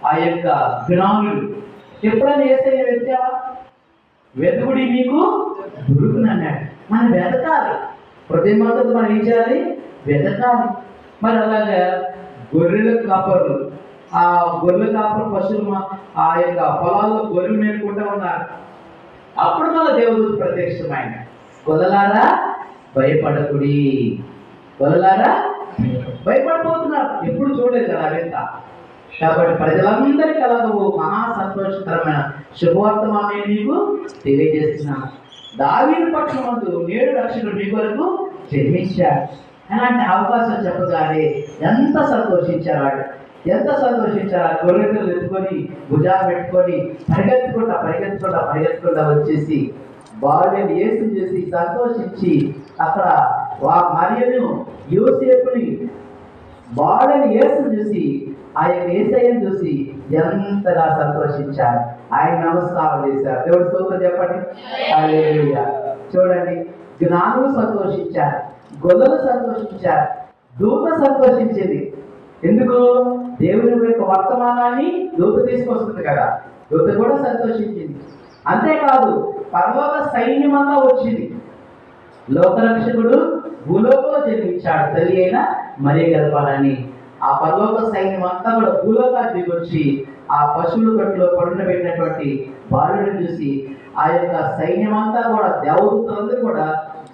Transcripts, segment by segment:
ఆ యొక్క జ్ఞానులు. ఎప్పుడైనా యేసయ్య వెతికావా? వెతుకుడి మీకు దొరుకునన్నాడు. మనం వెతకాలి. హృదయమంతా మనం ఏం చేయాలి? వెతకాలి. మరి అలాగా గొర్రెల కాపరులు, ఆ గొర్రెల కాపరు పశువులు ఆ యొక్క పొలాల్లో గొర్రెలు మేపుకుంటూ ఉన్నారు. అప్పుడు మన దేవుడు ప్రత్యక్షమైన, గొల్లలారా భయపడకుడి. గొల్లలారా భయపడిపోతున్నారు, ఎప్పుడు చూడలేదు కదా అవింత. కాబట్టి ప్రజలందరి కలగవు మహా సంతోషకరమైన శుభవర్తమానం మీకు తెలియజేస్తున్నాను. దావీదు పక్షమందు నేడు రక్షకుడు మీ కొరకు జన్మించాడు. అలాంటి అవకాశం చెప్పగానే ఎంత సంతోషించారు వాళ్ళు, ఎంత సంతోషించారు. ఆ గొర్రెలు ఎత్తుకొని భుజాలు పెట్టుకొని పరిగెత్తుకుంటా వచ్చేసి బాలుని యేసు చేసి సంతోషించి అక్కడ మరియను యోసేపుని బాలుని యేసు చూసి ఆ యొక్క యేసయ్యను చూసి ఎంతగా సంతోషించారు. ఆయన నమస్కారం చేశారు. దేవుడి స్తోత్రం చెప్పండి. హల్లెలూయా. చూడండి, జ్ఞానులు సంతోషించారు, గొల్లలు సంతోషించారు, దూత సంతోషించింది. ఎందుకు? దేవుని యొక్క వర్తమానాన్ని దూత తీసుకొస్తుంది కదా, దూత కూడా సంతోషించింది. అంతేకాదు పరలోక సైన్యమంతా వచ్చింది. లోకరక్షకుడు భూలోకంలో జన్మించాడు తల్లి అయిన మరియ గర్భాలని. ఆ పరలోక సైన్యం అంతా కూడా భూలోకానికి దిగొచ్చి ఆ పశువుల కట్టులో పడుండబెట్టినటువంటి బాలుని చూసి ఆ యొక్క సైన్యం అంతా కూడా దేవదూతలందరూ కూడా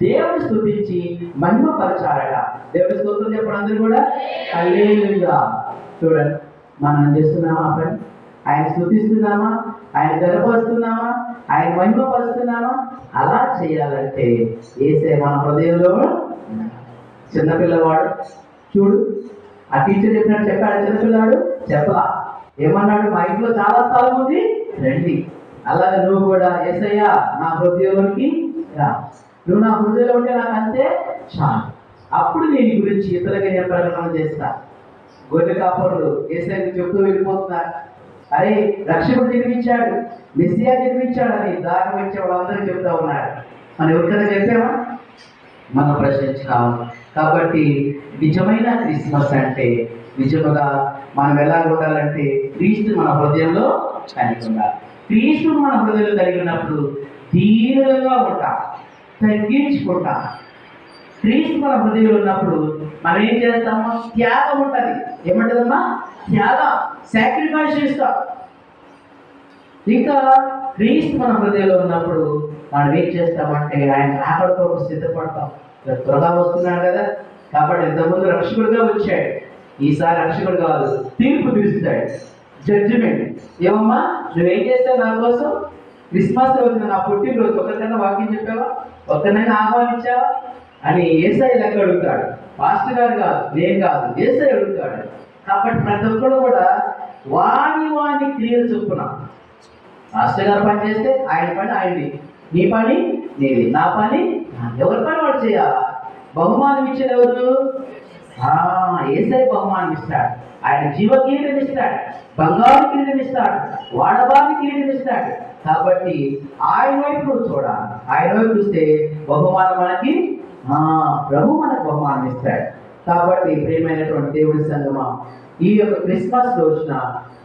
దేవుని స్తుతించి మహిమపరచారట. దేవుడి స్తోత్రం చెప్పడం అందరూ కూడా హల్లెలూయా. చూడండి, మనం చేస్తున్నామా పని? ఆయన స్తుతిస్తున్నామా? ఆయన గర్వపరుస్తున్నామా? ఆయన మహిమపరుస్తున్నామా? అలా చేయాలంటే యేసే మన హృదయంలో. చిన్నపిల్లవాడు చూడు, ఆ టీచర్ చెప్పినట్టు చెప్పాడు. చిన్నపిల్లాడు చెప్పలా, ఏమన్నాడు? మా ఇంట్లో చాలా స్థలం ఉంది, రండి. అలాగే నువ్వు కూడా యేసయ్య నా హృదయంలోకి రా, నువ్వు నా హృదయంలో ఉంటే నాకు అంతే చాలు. అప్పుడు నేను గురించి ఇతరులకి నేను ప్రకటన చేస్తా. గొర్రె కాపరులు యేసయ్యకి చెప్తూ వెళ్ళిపోతున్నారు, అరే రక్షకుడు జన్మించాడు, మెస్సియా జన్మించాడు అని దారి వచ్చే వాళ్ళందరూ చెప్తా ఉన్నారు. మనం ఎవరికైనా చెప్పామా? మనం ప్రశ్నించుకోవాలి. కాబట్టి నిజమైన క్రిస్మస్ అంటే నిజముగా మనం ఎలా ఉండాలంటే క్రీస్తు మన హృదయంలో కలిగి ఉండాలి. క్రీస్తును మన హృదయంలో కలిగి ఉన్నప్పుడు దీనులుగా ఉంటాం, తగ్గించుకుంటాం. క్రీస్తు మన హృదయంలో ఉన్నప్పుడు మనం ఏం చేస్తామో త్యాగం ఉంటుంది. ఏమంటుందమ్మా? త్యాగం, సాక్రిఫైస్ చేస్తాం. ఇంకా క్రీస్తు మన హృదయంలో ఉన్నప్పుడు మనం ఏం చేస్తామంటే ఆయన రాకడతో సిద్ధపడతాం. త్వరగా వస్తున్నాడు కదా, కాబట్టి ఇంతకుముందు రక్షకుడుగా వచ్చాడు, ఈసారి రక్షకుడు కాదు, తీర్పు తీరుస్తాడు, జడ్జిమెంట్. ఏమమ్మా నువ్వేం చేస్తావు నా కోసం? క్రిస్మస్ రోజున నా పుట్టినరోజు ఒకరికైనా వాక్యం చెప్పావా? ఒక్కరినైనా ఆహ్వానించావా అని యేసయ్య లెక్క అడుగుతాడు. పాస్టర్ గారు కాదు, నేను కాదు, యేసయ్య అడుగుతాడు. కాబట్టి ప్రతి ఒక్కరు కూడా వాని క్రియలు చొప్పున. పాస్టర్ గారు పని చేస్తే ఆయన పని ఆయనది, నీ పని నీది, నా పని ఎవరి పని వాడు చేయాలా. బహుమానం ఇచ్చేది ఎవరు? యేసయ్య బహుమానం ఇస్తాడు. ఆయన జీవ కిరీటం ఇస్తాడు, బంగారు కిరీటం ఇస్తాడు, వాడబారి కిరీటం ఇస్తాడు. కాబట్టి ఆయన వైపు నువ్వు చూడాలి. ఆయన వైపు చూస్తే బహుమానం మనకి, ప్రభు మనకు బహుమానం ఇస్తాడు. కాబట్టి ప్రియమైనటువంటి దేవుడి సంగమా, ఈ యొక్క క్రిస్మస్ రోజున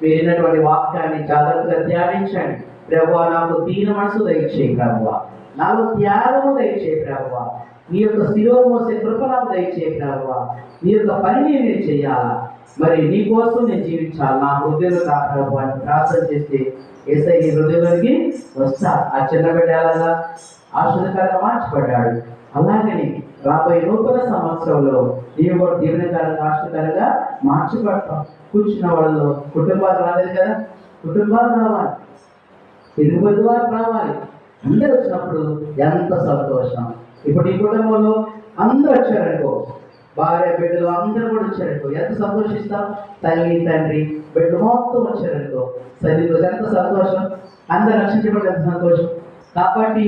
మీరు విన్నటువంటి వాక్యాన్ని జాగ్రత్తగా ధ్యానించండి. ప్రభువా నాకు దీన మనసు దయచేయి, ప్రభువా నాకు త్యాగము దయచేయి, ప్రభువా నీ యొక్క శిలువ మోసే కృప నాకు దయచేయి, ప్రభువా నీ యొక్క పనిని నేను చేయాలా, మరి నీ కోసం నేను జీవించాలి, నా హృదయంలో రా ప్రభువా అని ప్రార్థన చేస్తే యేసయ్య నీ హృదయంలోకి వస్తా. ఆ చిన్న బిడ్డ అలాగా ఆశీర్వాదకరంగా మార్చబడ్డాడు. అలాగని రాబోయే నూతన సంవత్సరంలో నీవు కూడా దీవెనకరంగా ఆశీర్వాదకరంగా మార్చబడతాం. కూర్చున్న వాళ్ళలో కుటుంబాలు రాలేదు కదా, కుటుంబాలు రావాలి, ఎదుగుబడి వారు రావాలి. అందరూ వచ్చినప్పుడు ఎంత సంతోషం. ఇప్పుడు ఈ కుటుంబంలో అందరూ వచ్చారనుకో, భార్య బిడ్డలు అందరూ కూడా వచ్చారనుకో, ఎంత సంతోషిస్తాం. తల్లి తండ్రి బిడ్డలు మొత్తం వచ్చారనుకో, సరిగ్గా ఎంత సంతోషం. అందరూ రక్షించబడి ఎంత సంతోషం. కాబట్టి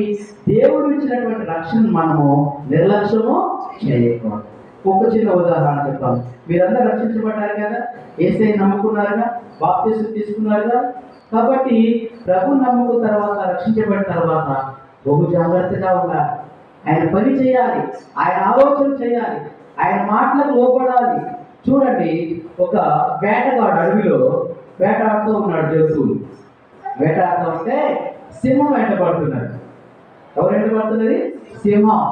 దేవుడు ఇచ్చినటువంటి రక్షణ మనము నిర్లక్ష్యము చేయకూడదు. ఒక చిన్న ఉదాహరణ చెప్తాను. మీరందరూ రక్షించబడ్డారు కదా, యేసయ్య నమ్ముకున్నారుగా, బాప్తిసం తీసుకున్నారుగా. కాబట్టి ప్రభు నమ్ముకున్న తర్వాత, రక్షించబడిన తర్వాత బహు జాగ్రత్తగా ఉండాలి. ఆయన పని చేయాలి, ఆయన ఆలోచన చేయాలి, ఆయన మాటలకు లోపడాలి. చూడండి, ఒక వేటగాడు అడవిలో వేటాడుతూ ఉన్నాడు జంతువులు. వేటాడుతూ ఉంటే సింహం వెంట పడుతున్నాడు. ఎవరు వెంట పడుతున్నది? సింహం.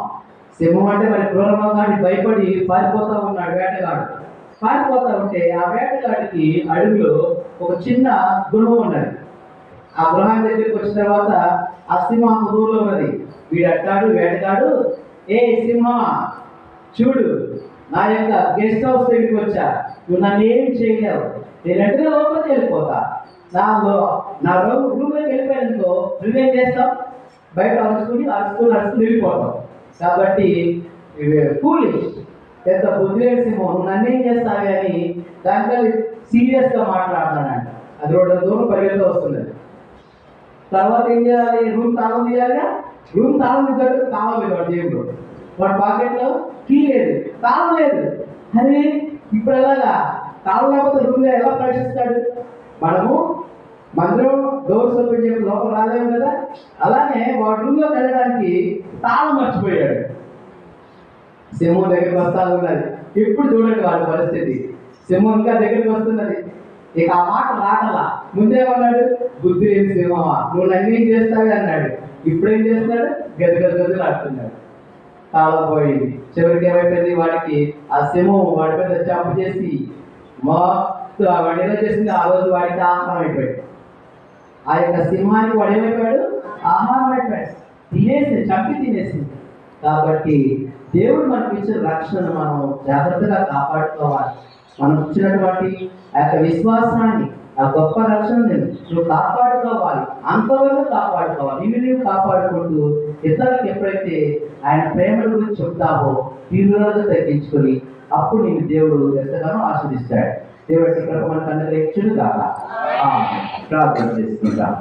సింహం అంటే మరి క్రూరమృగాన్ని భయపడి పారిపోతూ ఉన్నాడు వేటగాడు. పారిపోతూ ఉంటే ఆ వేటగాడికి అడవిలో ఒక చిన్న గృహం ఉన్నది. ఆ గృహం దగ్గరికి వచ్చిన తర్వాత ఆ సింహం దూరంలో ఉన్నది. వీడు అంటాడు వేటగాడు, ఏ సింహం చూడు, నా యొక్క గెస్ట్ హౌస్ దగ్గరికి వచ్చా, నువ్వు నన్ను ఏం చేయలేవు, నేను ఎక్కడ లోపలికి వెళ్ళిపోతా, నా రూమ్లోకి వెళ్ళిపోయానుకో నువ్వేం చేస్తావు, బయట అరుచుకుని వెళ్ళిపోతావు. కాబట్టి ఫూలిష్, పెద్ద బుద్ధిలేని సింహం, నువ్వు నన్నేం చేస్తావు అని దాంట్లో సీరియస్గా మాట్లాడుతున్నాడు. అది 2 దూరం పరిగెడుతూ వస్తుంది. తర్వాత ఏం చేయాలి? రూమ్ తాళం తీయాలిగా. రూమ్ తాళం తీయాలి, తాళం లేదు వాడు జేబులో, వాడి పాకెట్లో కీ లేదు, తాళం లేదు. అరే ఇప్పుడు ఎలాగా? తాళం లేకపోతే రూమ్లో ఎలా ప్రవేశిస్తాడు? మనము మందిరం డోర్స్ ఓపెన్ చెప్పి లోపల రాలేము కదా. అలానే వాడు రూమ్లోకి వెళ్ళడానికి తాళం మర్చిపోయాడు. సింహం దగ్గరికి వస్తా ఉన్నది. ఇప్పుడు చూడండి వాడి పరిస్థితి. సింహం ఇంకా దగ్గరికి వస్తున్నది. ఇక ఆ మాట రాటలా. ముందేమన్నాడు? బుద్ధి లేని సింహమా, నువ్వు నన్నేం చేస్తావే అన్నాడు. ఇప్పుడేం చేస్తున్నాడు? గదిగదులు ఆడుతున్నాడు. తాళం పోయింది. చివరికి ఏమైపోయింది? వాడికి ఆ సింహం వాడి మీద చంపు చేసి మొత్తం వాడు ఏదో చేసింది. ఆ రోజు వాడికి ఆహారం అయిపోయాడు. ఆ యొక్క సింహానికి వాడు ఏమైపోయాడు? ఆహారం అయిపోయాడు. చంపి తినేసింది. కాబట్టి దేవుడు మనకి ఇచ్చిన రక్షణను మనం జాగ్రత్తగా కాపాడుకోవాలి. మనం ఇచ్చినటువంటి ఆ యొక్క విశ్వాసాన్ని, ఆ గొప్ప రక్షణని నువ్వు కాపాడుకోవాలి. అంతవరకు కాపాడుకోవాలి. నీవు కాపాడుకుంటూ ఇతరులకు ఎప్పుడైతే ఆయన ప్రేమ గురించి చెప్తావో తీవ్రంగా తగ్గించుకొని అప్పుడు నేను దేవుడు ఎంతగానో ఆస్వాదిస్తాడు. దేవుడి కృప మనకు అనుగ్రహించును గాక. ప్రార్థన చేసుకుంటాం.